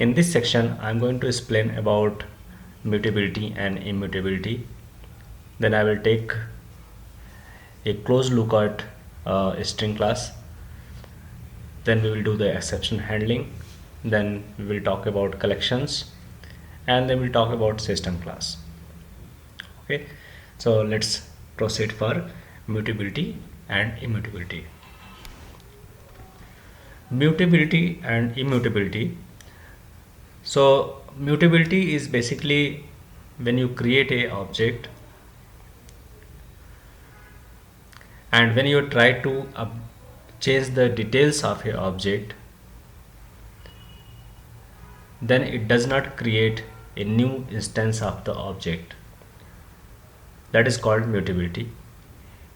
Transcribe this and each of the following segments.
In this section I'm going to explain about mutability and immutability. Then I will take a close look at a string class. Then we will do the exception handling. Then we will talk about collections, and then we'll talk about system class. Okay, so let's proceed for mutability and immutability. Mutability and immutability. So mutability is basically when you create a object and when you try to change the details of a object, then it does not create a new instance of the object. That is called mutability.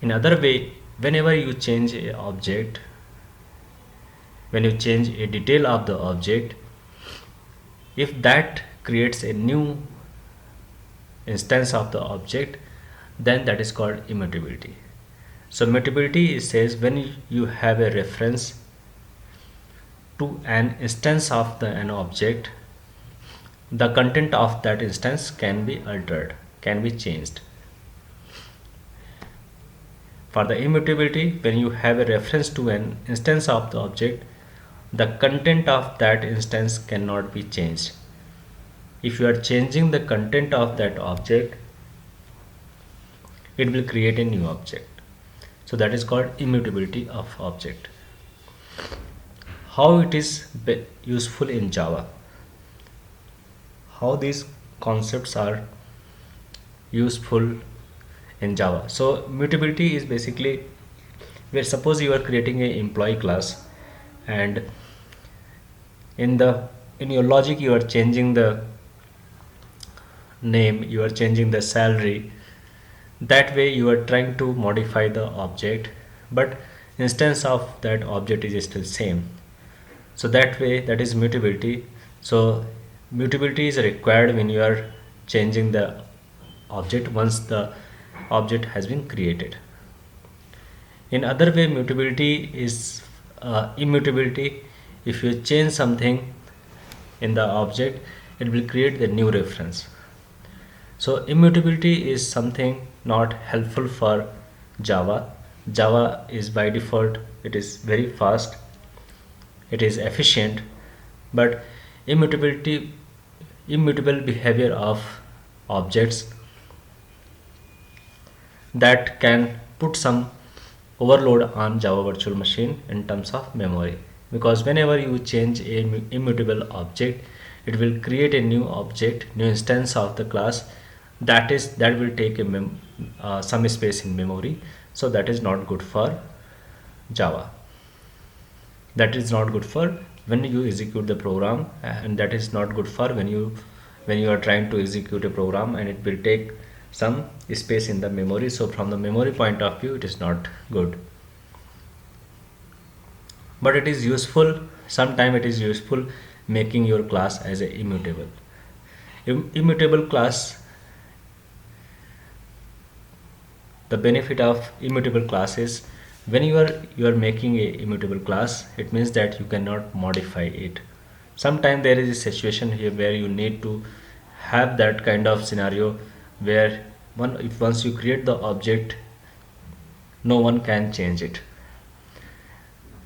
In other way, whenever you change a object, when you change a detail of the object, if that creates a new instance of the object, then that is called immutability. So mutability says when you have a reference to an instance of an object, the content of that instance can be altered, can be changed. For the immutability, when you have a reference to an instance of the object, the content of that instance cannot be changed. If you are changing the content of that object, it will create a new object. So that is called immutability of object. How it is useful in Java? How these concepts are useful in Java? So mutability is basically where suppose you are creating a employee class, and in your logic you are changing the name, you are changing the salary. That way you are trying to modify the object, but instance of that object is still same. So that way, that is mutability. So mutability is required when you are changing the object once the object has been created. In other way, mutability is immutability. If you change something in the object, it will create the new reference. So immutability is something not helpful for Java. Java is by default, it is very fast, it is efficient, but immutable behavior of objects, that can put some overload on Java virtual machine in terms of memory, because whenever you change a immutable object, it will create a new object, new instance of the class, that will take some space in memory. So that is not good for Java. That is not good for when you execute the program, and that is not good for when you are trying to execute a program and it will take some space in the memory. So from the memory point of view, it is not good, but it is useful. Sometime it is useful making your class as a immutable. Immutable class, the benefit of immutable class is when you are making a immutable class, it means that you cannot modify it. Sometimes there is a situation here where you need to have that kind of scenario where once you create the object, no one can change it.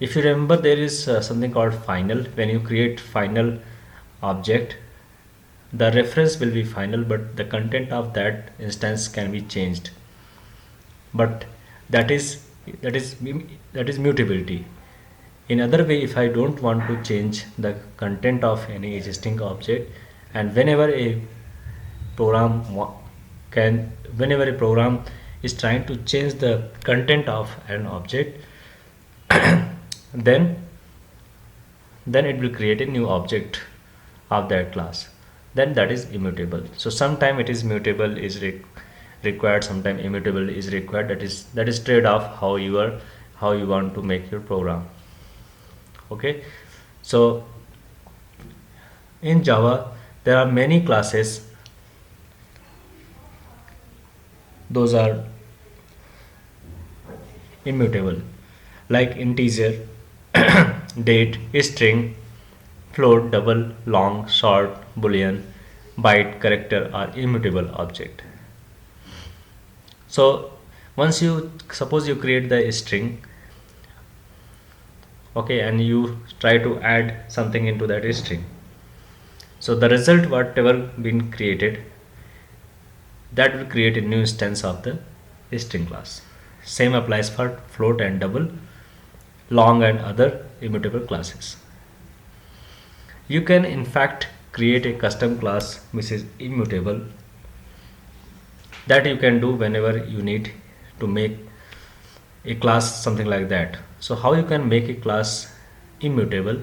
If you remember, there is something called final. When you create final object, the reference will be final, but the content of that instance can be changed. But that is mutability. In other way, if I don't want to change the content of any existing object, and whenever a program is trying to change the content of an object, then it will create a new object of that class, then that is immutable. So sometime it is mutable is required, sometime immutable is required. That is trade off how you want to make your program. Okay, so in Java there are many classes. Those are immutable, like integer, date, string, float, double, long, short, boolean, byte, character are immutable object. So once you suppose you create the string, okay, and you try to add something into that string, so the result whatever been created, that will create a new instance of the string class. Same applies for float and double, long and other immutable classes. You can in fact create a custom class which is immutable, that you can do whenever you need to make a class something like that. So how you can make a class immutable?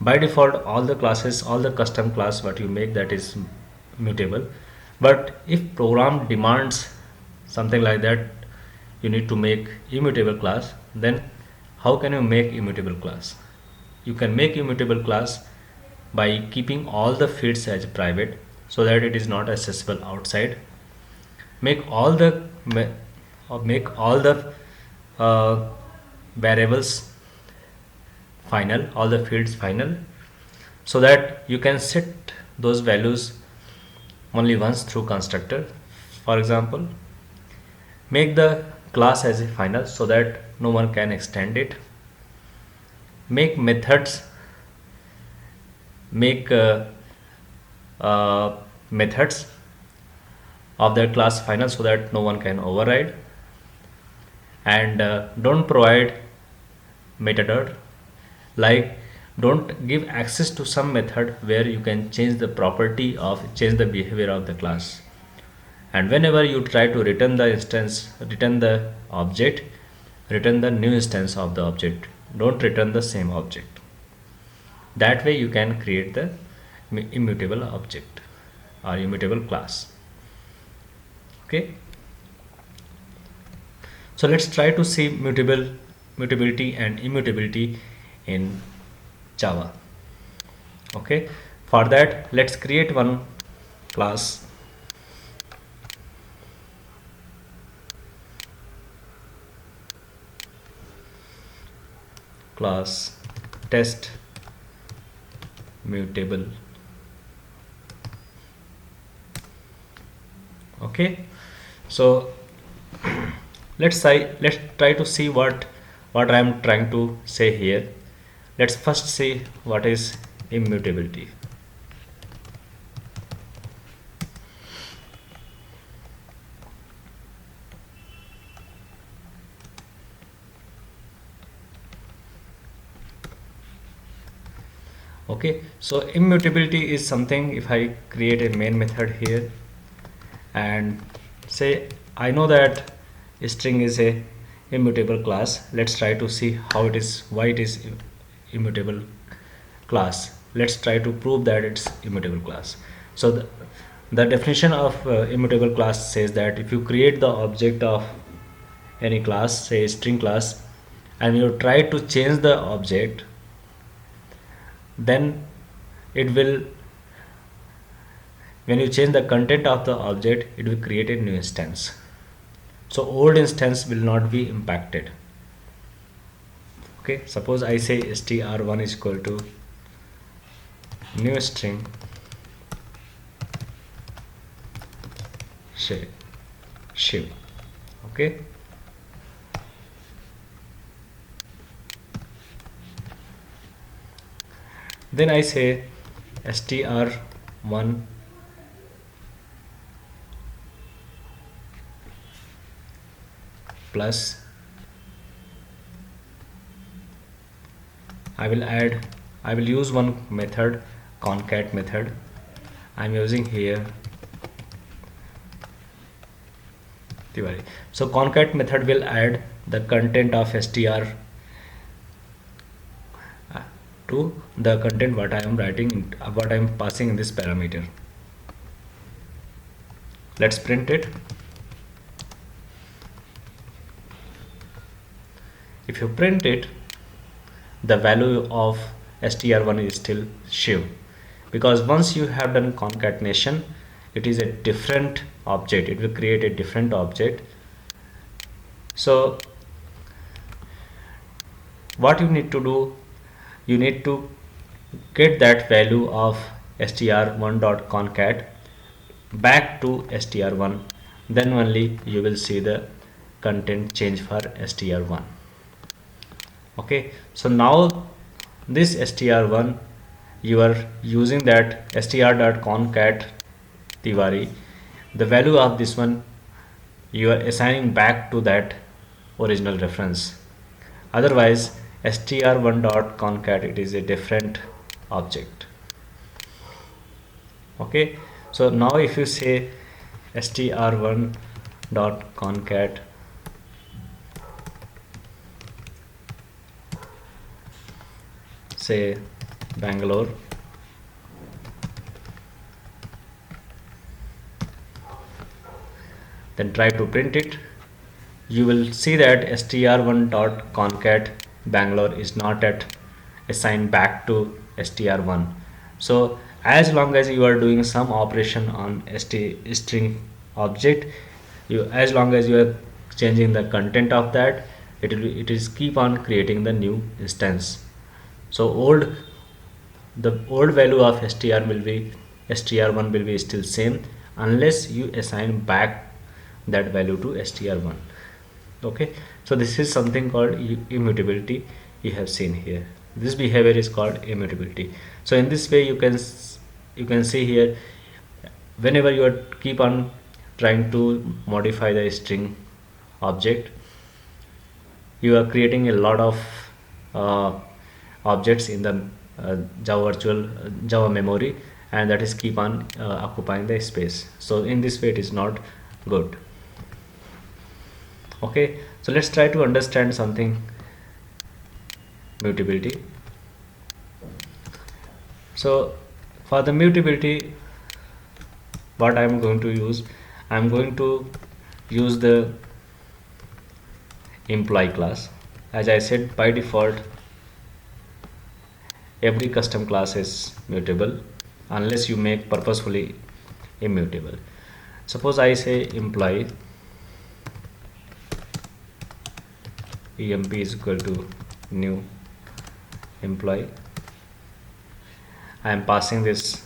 By default all the classes, all the custom class what you make, that is mutable. But if program demands something like that, you need to make immutable class, then how can you make immutable class? You can make immutable class by keeping all the fields as private so that it is not accessible outside. Make all the make all the uh, variables final, all the fields final, so that you can set those values only once through constructor. For example, make the class as a final so that no one can extend it. Make methods, make methods of that class final so that no one can override. And don't provide metadata, like don't give access to some method where you can change the property of, change the behavior of the class. And whenever you try to return the instance, return the object, return the new instance of the object, don't return the same object. That way you can create the immutable object or immutable class. Okay, so let's try to see mutability and immutability in Java. Okay, for that let's create one class, class test mutable. Okay, so let's try to see what I am trying to say here. Let's first see what is immutability. Okay, so immutability is something, if I create a main method here and say I know that string is a immutable class, let's try to see how it is, why it is immutable class. Let's try to prove that it's immutable class. So the definition of immutable class says that if you create the object of any class, say string class, and you try to change the object, then it will, when you change the content of the object, it will create a new instance. So old instance will not be impacted. Okay, suppose I say str1 is equal to new string shiv. Okay, then I say str1 plus, I will use one method, concat method I'm using here, Tiwari. So concat method will add the content of str to the content what I am writing, what I am passing in this parameter. Let's print it. If you print it, the value of str1 is still shiv, because once you have done concatenation, it is a different object, it will create a different object. So what you need to do, you need to get that value of str1.concat back to str1, then only you will see the content change for str1. Okay, so now this str1, you are using that str.concat tiwari, the value of this one you are assigning back to that original reference. Otherwise, str1.concat, it is a different object. Okay, so now if you say str1.concat say Bangalore, then try to print it, you will see that str1.concat Bangalore is not at assigned back to str1. So as long as you are doing some operation on string object, you, as long as you are changing the content of that, it is keep on creating the new instance. So the old value of str will be str1 will be still same unless you assign back that value to str1. Okay, so this is something called immutability. You have seen here, this behavior is called immutability. So in this way you can see here, whenever you are keep on trying to modify the string object, you are creating a lot of uh, objects in the Java memory, and that is keep on occupying the space. So in this way it is not good. Okay, so let's try to understand something mutability. So for the mutability, what I am going to use, I am going to use the employee class. As I said, by default every custom class is mutable unless you make purposefully immutable. Suppose I say employee emp is equal to new employee. I am passing this,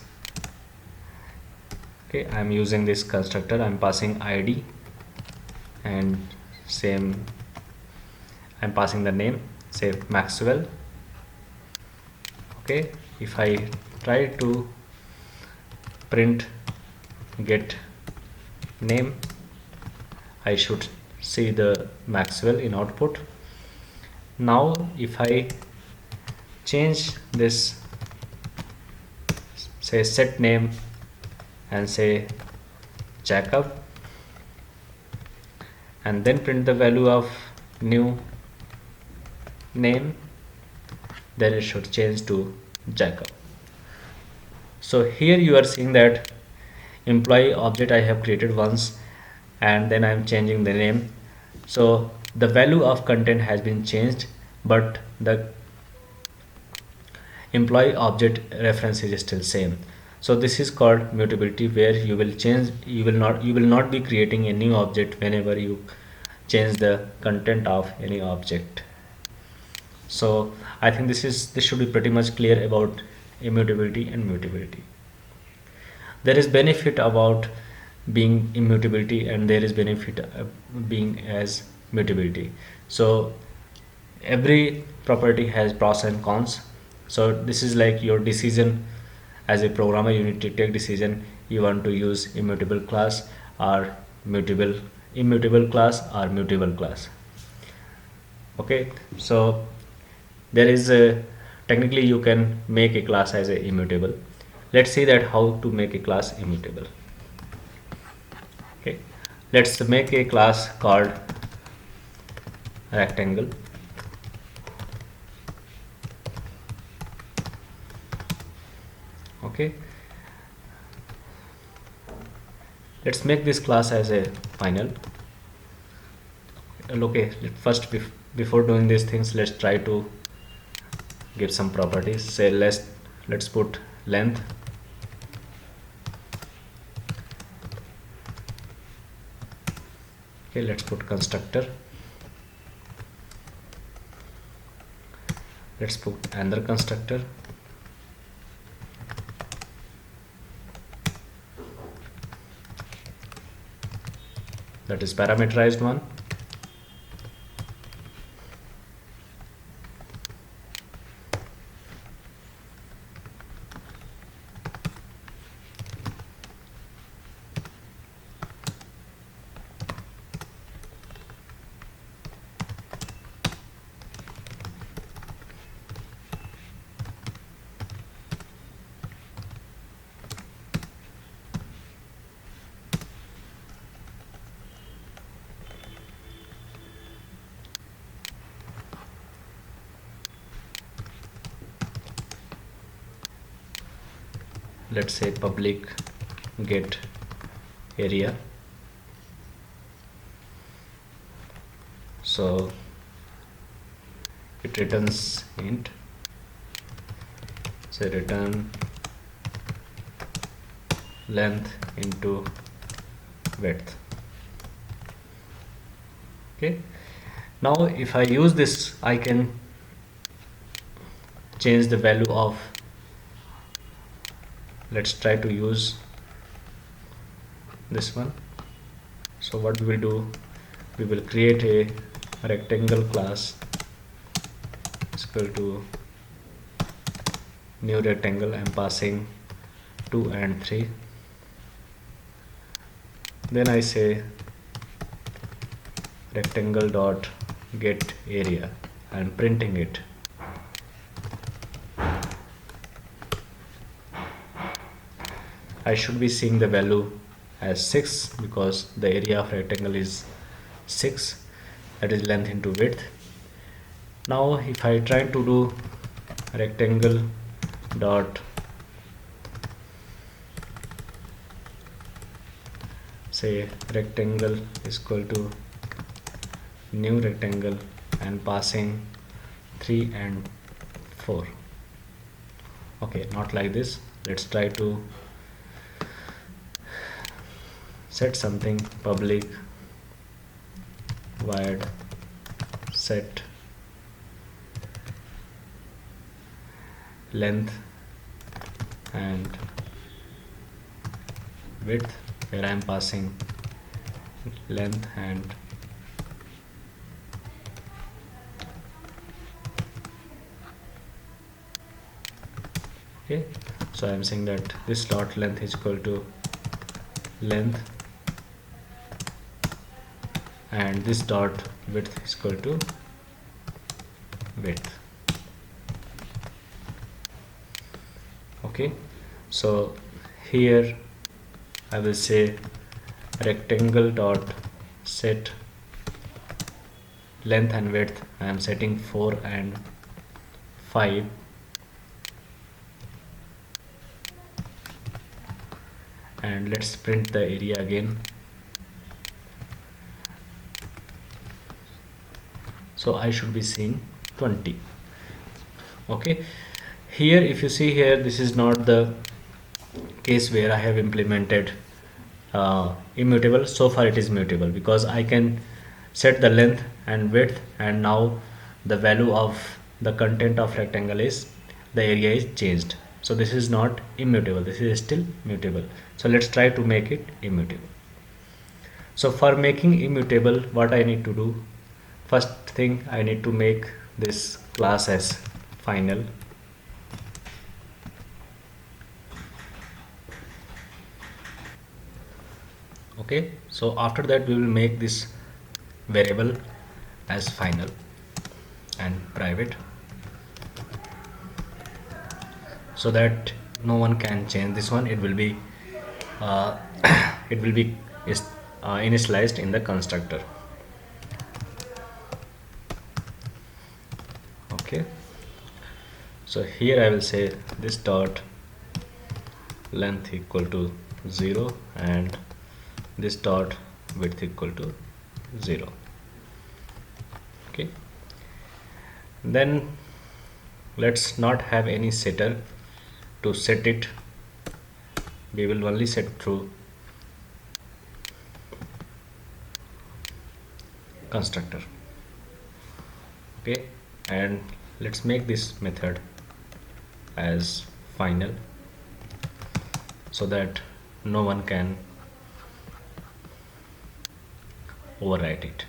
okay, I am using this constructor, I am passing id and same, I am passing the name, say Maxwell. Okay, if I try to print get name, I should see the Maxwell in output. Now if I change this, say set name and say Jacob, and then print the value of new name, then it should change to Jacob. So here you are seeing that employee object I have created once, and then I am changing the name. So the value of content has been changed, but the employee object reference is still same. So this is called mutability, where you will change, you will not be creating a new object whenever you change the content of any object. So I think this should be pretty much clear about immutability and mutability. There is benefit about being immutability, and there is benefit being as mutability. So every property has pros and cons. So this is like your decision. As a programmer, you need to take decision, you want to use immutable class or immutable class or mutable class. Okay, so there is a, technically you can make a class as a immutable. Let's see that how to make a class immutable. Okay, let's make a class called rectangle. Okay, let's make this class as a final. Okay, first before doing these things, let's try to give some properties. Say let's put length, okay, let's put constructor, let's put another constructor, that is parameterized one. Let's say public get area. So it returns int, say return length into width. Okay, now if I use this, I can change the value of, let's try to use this one. So what we will do, we will create a rectangle class is equal to new rectangle. I am passing 2 and 3. Then I say rectangle dot get area and printing it. I should be seeing the value as 6 because the area of rectangle is 6, that is length into width. Now if I try to do rectangle dot say rectangle is equal to new rectangle and passing 3 and 4. Okay, not like this. Let's try to set something public void set length and width, where I am passing length and okay. So I am saying that this dot length is equal to length and this dot width is equal to width. Okay, so here I will say rectangle dot set length and width. I am setting 4 and 5, and let's print the area again. So I should be seeing 20. Okay, here if you see here, this is not the case where I have implemented immutable. So far it is mutable because I can set the length and width, and now the value of the content of rectangle is, the area is changed. So this is not immutable, this is still mutable. So let's try to make it immutable. So for making immutable, what I need to do, first thing I need to make this class as final. Okay, so after that we will make this variable as final and private, so that no one can change this one. It will be uh, it will be initialized in the constructor. Okay, so here I will say this dot length equal to 0 and this dot width equal to 0. Okay, then let's not have any setter to set it. We will only set through constructor. Okay, and let's make this method as final so that no one can overwrite it.